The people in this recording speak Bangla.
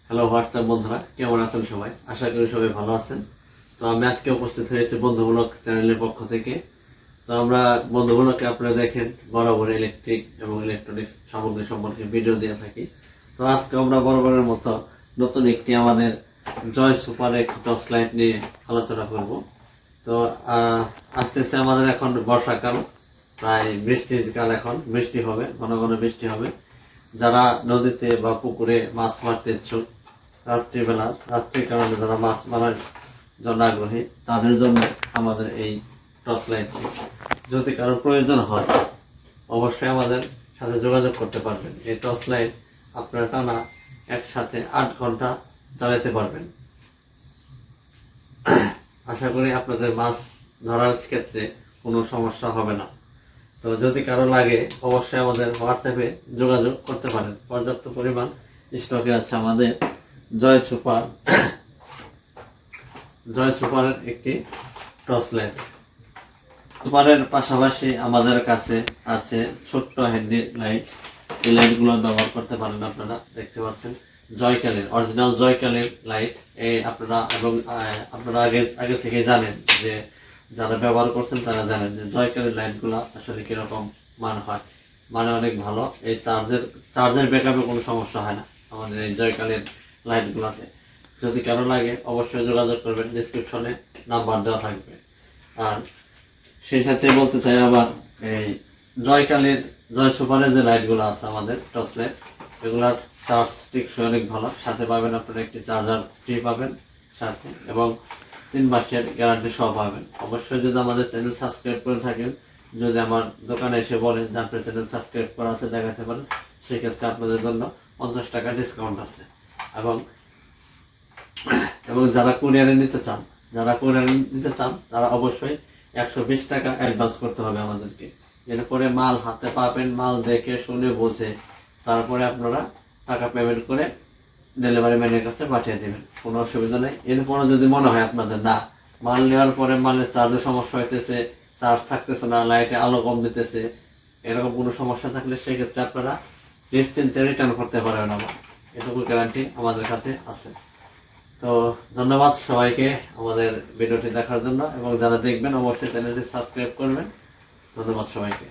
হ্যালো হোয়াটসঅ্যাপ বন্ধুরা, কেমন আছেন সবাই? আশা করি সবাই ভালো আছেন। তো আমি আজকে উপস্থিত হয়েছি বন্ধুমূলক চ্যানেলের পক্ষ থেকে। তো আমরা বন্ধুমূলকে আপনারা দেখেন বরাবর ইলেকট্রিক এবং ইলেকট্রনিক্স সামগ্রী সম্পর্কে ভিডিও দিয়ে থাকি। তো আজকে আমরা বরাবরের মতো নতুন একটি আমাদের জয় সুপার একটি টর্চ লাইট নিয়ে আলোচনা করব। তো আসতেছে আমাদের এখন বর্ষাকাল, প্রায় বৃষ্টির কাল, এখন বৃষ্টি হবে, ঘন ঘন বৃষ্টি হবে। যারা নদীতে বা পুকুরে মাছ মারতে ইচ্ছুক, রাত্রির কারণে যারা মাছ মারার জন্য আগ্রহী, তাদের জন্য আমাদের এই টর্চ লাইট। যদি কারো প্রয়োজন হয় অবশ্যই আমাদের সাথে যোগাযোগ করতে পারবেন। এই টর্চ লাইট আপনারা টানা একসাথে 8 ঘন্টা চালাতে পারবেন। আশা করি আপনাদের মাছ ধরার ক্ষেত্রে কোনো সমস্যা হবে না। তো যদি কারো লাগে অবশ্যই আমাদের হোয়াটসঅ্যাপে যোগাযোগ করতে পারেন। পর্যাপ্ত পরিমাণ স্টকে আছে আমাদের জয় সুপারের একটি টর্চ লাইট। সুপারের পাশাপাশি আমাদের কাছে আছে ছোট্ট হ্যান্ডি লাইট। এই লাইটগুলো ব্যবহার করতে পারেন। আপনারা দেখতে পাচ্ছেন জয়কালের অরিজিনাল জয়কালের লাইট। এই আপনারা এবং আপনারা আগে থেকে জানেন, যে যারা ব্যবহার করছেন তারা জানেন যে জয়কালের লাইটগুলো আসলে কিরকম মান হয়। মানে অনেক ভালো। এই চার্জের ব্যাকআপে কোনো সমস্যা হয় না আমাদের এই জয়কালের লাইটগুলোতে। যদি কারো লাগে অবশ্যই যোগাযোগ করবেন, ডিসক্রিপশনে নাম্বার দেওয়া থাকবে। আর সেই সাথে বলতে চাই আবার, এই জয় সুপারের যে লাইটগুলো আছে আমাদের টর্চ লাইট, এগুলার চার্জ টিকসই অনেক ভালো। সাথে পাবেন আপনারা একটি চার্জার ফ্রি পাবেন সাথে, এবং 3 মাসের গ্যারান্টি সহ পাবেন। অবশ্যই যদি আমাদের চ্যানেল সাবস্ক্রাইব করে থাকেন, যদি আমার দোকানে এসে বলেন যে আপনার চ্যানেল সাবস্ক্রাইব করা আছে, দেখাতে পারেন, সেক্ষেত্রে আপনাদের জন্য 50 টাকা ডিসকাউন্ট আছে। এবং যারা কুরিয়ারে নিতে চান তারা অবশ্যই 120 টাকা অ্যাডভান্স করতে হবে আমাদেরকে। এরপরে মাল হাতে পাবেন, মাল দেখে শুনে বুঝে তারপরে আপনারা টাকা পেমেন্ট করে ডেলিভারি ম্যানের কাছে পাঠিয়ে দেবেন, কোনো অসুবিধা নেই। এরপরে যদি মনে হয় আপনাদের না, মাল নেওয়ার পরে মালের চার্জের সমস্যা হইতেছে, চার্জ থাকতেছে না, লাইটে আলো কম দিতেছে, এরকম কোনো সমস্যা থাকলে সেক্ষেত্রে আপনারা নিশ্চিন্তে রিটার্ন করতে পারবেন। আমার এটুকু গ্যারান্টি আমাদের কাছে আছে। তো ধন্যবাদ সবাইকে আমাদের ভিডিওটি দেখার জন্য, এবং যারা দেখবেন অবশ্যই চ্যানেলটি সাবস্ক্রাইব করবেন। ধন্যবাদ সবাইকে।